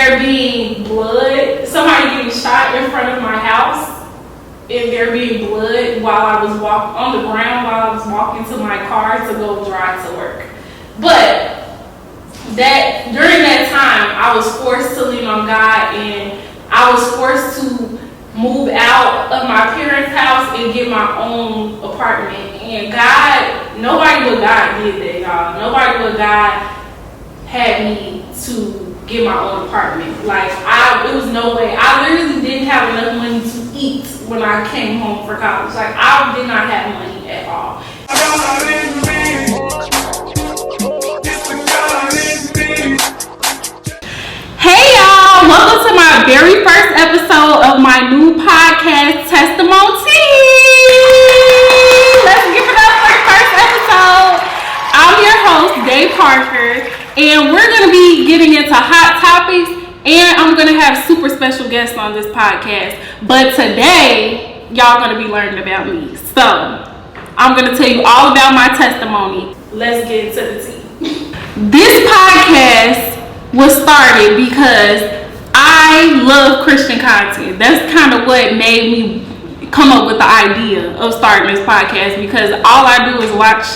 there being blood, somebody getting shot in front of my house, and there being blood while I was on the ground while I was walking to my car to go drive to work. But that during that time, I was forced to lean on God, and I was forced to move out of my parents' house and get my own apartment. And God, nobody but God did that, y'all. Nobody but God had me to get my own apartment. Like, it was no way. I literally didn't have enough money to eat when I came home for college. Like, I did not have money at all. Hey y'all, welcome to my very first episode of my new podcast, Testimony. Let's give it up for the first episode. I'm your host, Dave Parker, and we're going to be getting into hot topics, and I'm going to have super special guests on this podcast. But today, y'all going to be learning about me. So, I'm going to tell you all about my testimony. Let's get into the tea. This podcast was started because I love Christian content. That's kind of what made me come up with the idea of starting this podcast, because all I do is watch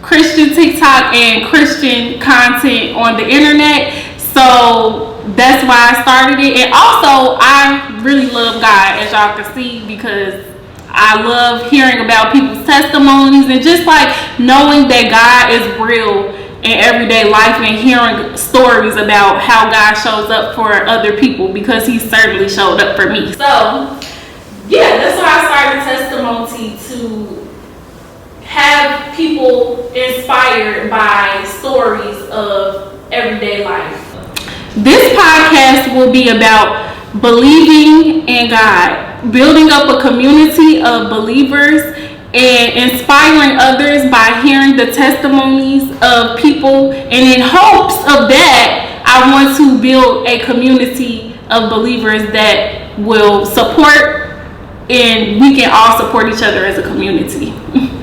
Christian TikTok and Christian content on the internet. So that's why I started it. And also, I really love God, as y'all can see, because I love hearing about people's testimonies and just like knowing that God is real in everyday life and hearing stories about how God shows up for other people, because he certainly showed up for me. So yeah, that's why I started Testimony, to have people inspired by stories of everyday life. This podcast will be about believing in God, building up a community of believers, and inspiring others by hearing the testimonies of people. And in hopes of that, I want to build a community of believers that will support, and we can all support each other as a community.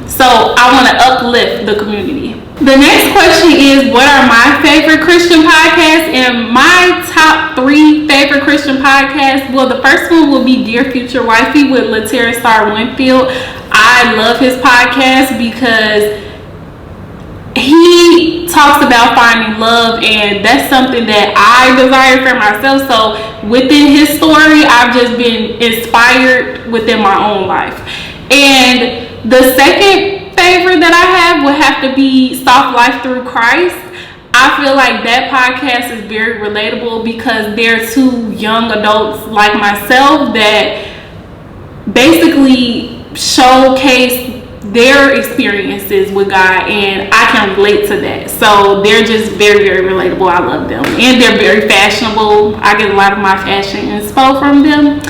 So I want to uplift the community. The next question is, what are my favorite Christian podcasts? And my top 3 favorite Christian podcasts, well, the first one will be Dear Future Wifey with Latera Star Winfield. I love his podcast because he talks about finding love, and that's something that I desire for myself. So within his story, I've just been inspired within my own life. And the second favorite that I have would have to be Soft Life Through Christ. I feel like that podcast is very relatable, because they're 2 young adults like myself that basically showcase their experiences with God, and I can relate to that. So they're just very, very relatable. I love them, and they're very fashionable. I get a lot of my fashion inspo from them.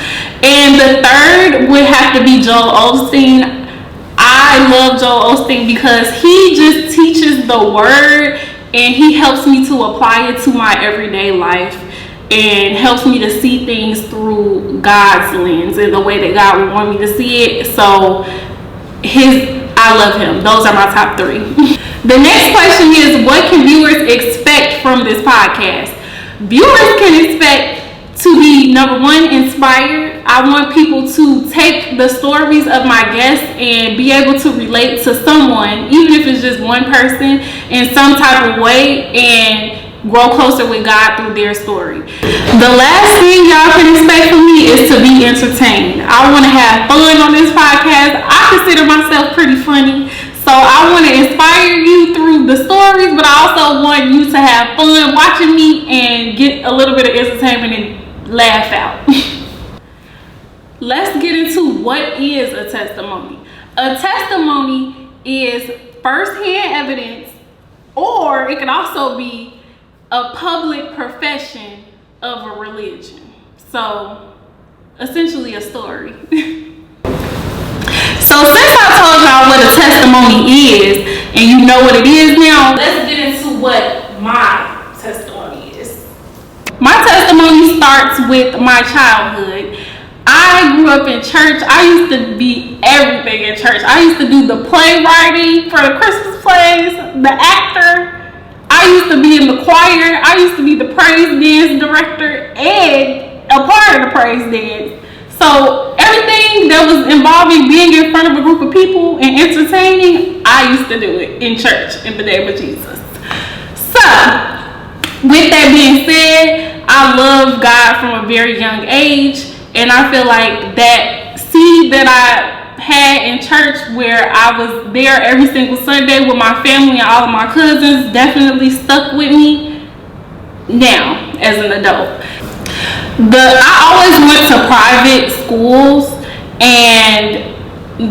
And the third would have to be Joel Osteen. I love Joel Osteen because he just teaches the word, and he helps me to apply it to my everyday life, and helps me to see things through God's lens and the way that God would want me to see it. So I love him. Those are my top 3. The next question is, what can viewers expect from this podcast? Viewers can expect to be, number 1, inspired. I want people to take the stories of my guests and be able to relate to someone, even if it's just one person, in some type of way, and grow closer with God through their story. The last thing y'all can expect from me is to be entertained. I want to have fun on this podcast. I consider myself pretty funny, so I want to inspire you through the stories, but I also want you to have fun watching me and get a little bit of entertainment and laugh out. Let's get into what is a testimony. A testimony is first-hand evidence, or it can also be a public profession of a religion. So essentially a story. So since I told y'all what a testimony is, and you know what it is now, let's get into what my testimony is. My testimony starts with my childhood. I grew up in church. I used to be everything in church. I used to do the playwriting for the Christmas plays, the actor. I used to be in the choir. I used to be the praise dance director and a part of the praise dance. So everything that was involving being in front of a group of people and entertaining, I used to do it in church in the name of Jesus. So with that being said, I love God from a very young age, and I feel like that seed that I had in church, where I was there every single Sunday with my family and all of my cousins, definitely stuck with me now as an adult. I always went to private schools, and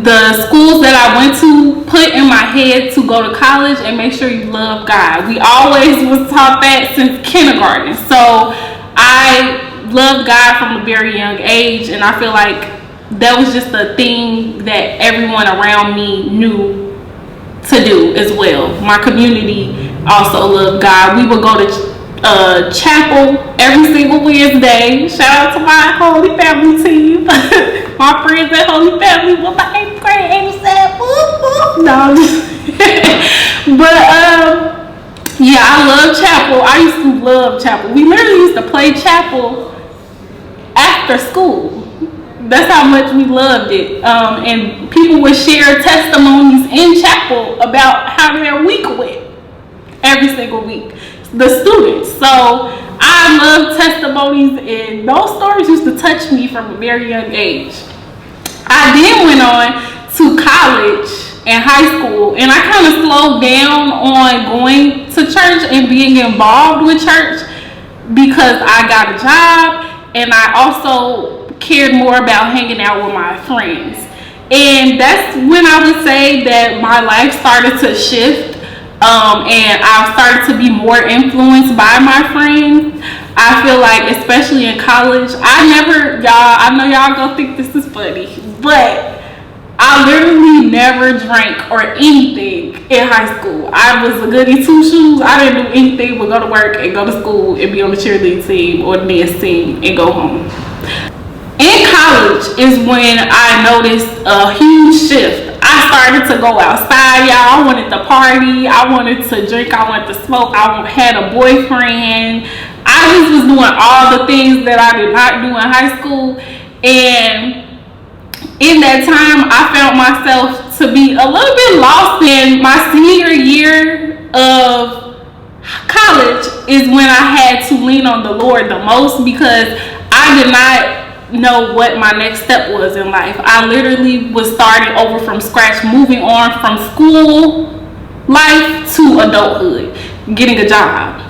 the schools that I went to put in my head to go to college and make sure you love God. We always was taught that since kindergarten. So I loved God from a very young age, and I feel like that was just a thing that everyone around me knew to do as well. My community also loved God. We would go to chapel every single Wednesday. Shout out to my Holy Family team. My friends at Holy Family with my 8th grade 87. No, but yeah, I love chapel. I used to love chapel. We literally used to play chapel after school. That's how much we loved it. And people would share testimonies in chapel about how their week went every single week, the students. So I love testimonies, and those stories used to touch me from a very young age. I then went on to college and high school, and I kind of slowed down on going to church and being involved with church because I got a job, and I also cared more about hanging out with my friends. And that's when I would say that my life started to shift, and I started to be more influenced by my friends. I feel like, especially in college, I know y'all gonna think this is funny, but I literally never drank or anything in high school. I was a goody two shoes. I didn't do anything but go to work and go to school and be on the cheerleading team or the dance team and go home. In college is when I noticed a huge shift. I started to go outside, y'all. I wanted to party. I wanted to drink. I wanted to smoke. I had a boyfriend. I just was doing all the things that I did not do in high school. And in that time, I found myself to be a little bit lost. In my senior year of college is when I had to lean on the Lord the most, because I did not know what my next step was in life. I literally was starting over from scratch, moving on from school life to adulthood, getting a job,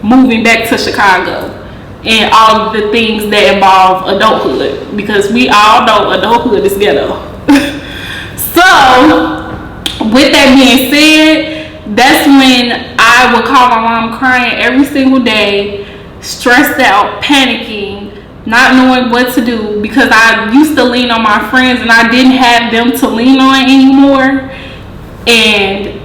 moving back to Chicago, and all of the things that involve adulthood, because we all know adulthood is ghetto. So with that being said, that's when I would call my mom crying every single day, stressed out, panicking, not knowing what to do, because I used to lean on my friends and I didn't have them to lean on anymore. And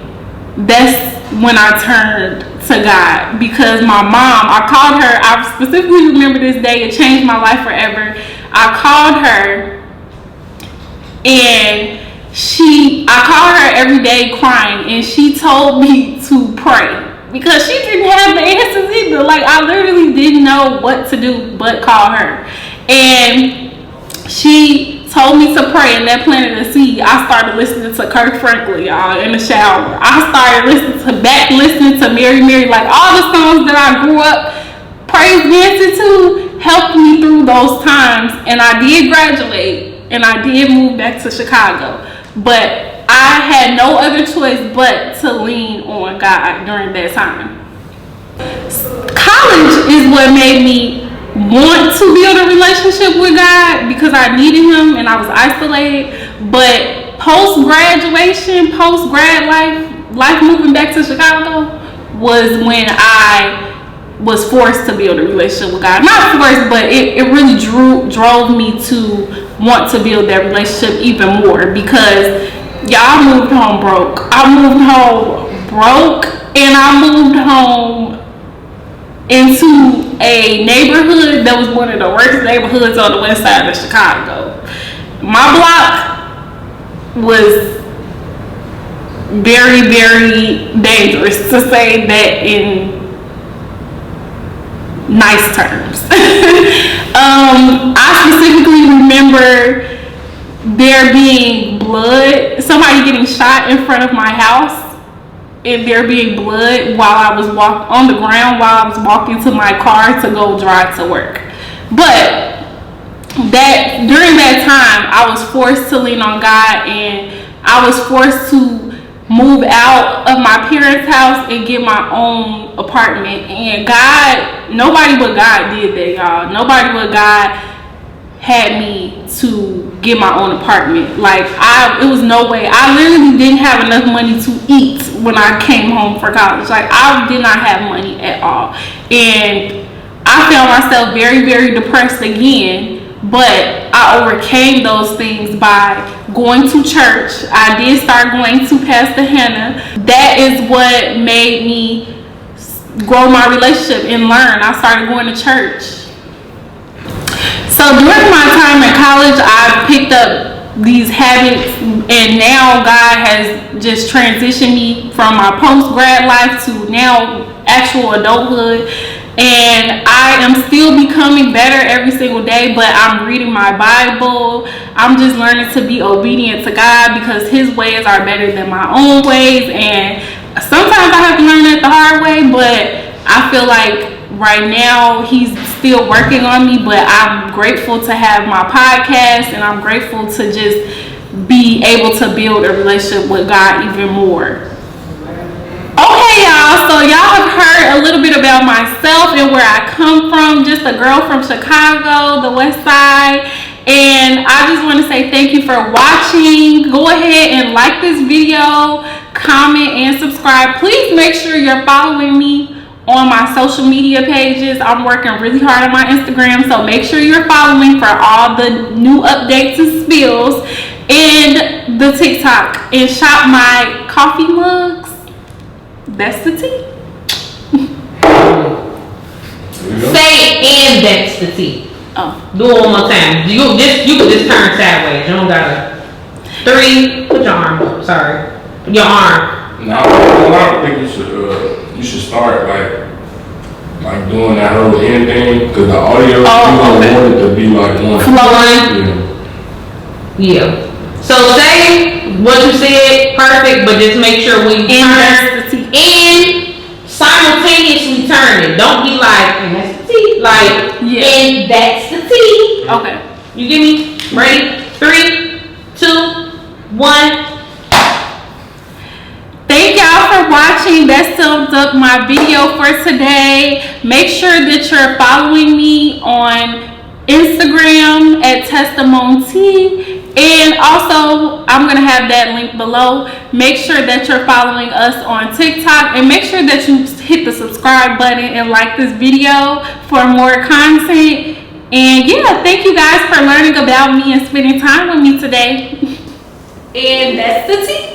that's when I turned to God, because my mom, I called her, I specifically remember this day, it changed my life forever. I called her, and I called her every day crying, and she told me to pray, because she didn't have the answers either. Like, I literally didn't know what to do but call her. And she told me to pray, and that planted a seed. I started listening to Kirk Franklin, y'all, in the shower. I started listening to Mary Mary, like all the songs that I grew up praise dancing to helped me through those times. And I did graduate, and I did move back to Chicago. But I had no other choice but to lean on God during that time. College is what made me want to build a relationship with God, because I needed Him and I was isolated. But post-graduation, post-grad life moving back to Chicago was when I was forced to build a relationship with God. Not forced, but it really drove me to want to build that relationship even more, because y'all, moved home broke. I moved home broke, and I moved home into a neighborhood that was one of the worst neighborhoods on the west side of Chicago. My block was very, very dangerous, to say that in nice terms. I specifically remember there being blood, somebody getting shot in front of my house, and there being blood while I was on the ground while I was walking to my car to go drive to work. But that during that time, I was forced to lean on God, and I was forced to move out of my parents' house and get my own apartment. And God, nobody but God did that, y'all. Nobody but God had me to get my own apartment. Like, it was no way. I literally didn't have enough money to eat when I came home for college. Like, I did not have money at all. And I found myself very, very depressed again. But I overcame those things by going to church. I did start going to Pastor Hannah. That is what made me grow my relationship and learn. I started going to church. So during my time in college, I picked up these habits, and now God has just transitioned me from my post-grad life to now actual adulthood. And I am still becoming better every single day, but I'm reading my Bible. I'm just learning to be obedient to God because His ways are better than my own ways. And sometimes I have to learn it the hard way, but I feel like right now He's still working on me. But I'm grateful to have my podcast, and I'm grateful to just be able to build a relationship with God even more. Okay, y'all, so y'all have heard a little bit about myself and where I come from. Just a girl from Chicago, the Westside. And I just want to say thank you for watching. Go ahead and like this video, comment, and subscribe. Please make sure you're following me on my social media pages. I'm working really hard on my Instagram, so make sure you're following for all the new updates and spills, and the TikTok, and shop my coffee mugs. That's the tea. Say, and that's the tea. Oh. Do it one more time. You can just turn sideways. You don't gotta. 3. Put your arm up. Sorry. Your arm. No, I think you should start like doing that whole end thing, because the audio you don't want it to be like one flowing. Yeah. So say what you said, perfect, but just make sure when you turn and simultaneously turn it. Don't be like, and that's the tea. Like, and that's the tea. Okay. You get me? Ready? 3, 2, 1. Thank y'all for watching. That sums up my video for today. Make sure that you're following me on Instagram at testimonte, and also I'm gonna have that link below. Make sure that you're following us on TikTok, and make sure that you hit the subscribe button and like this video for more content. And yeah, thank you guys for learning about me and spending time with me today. And that's the tea.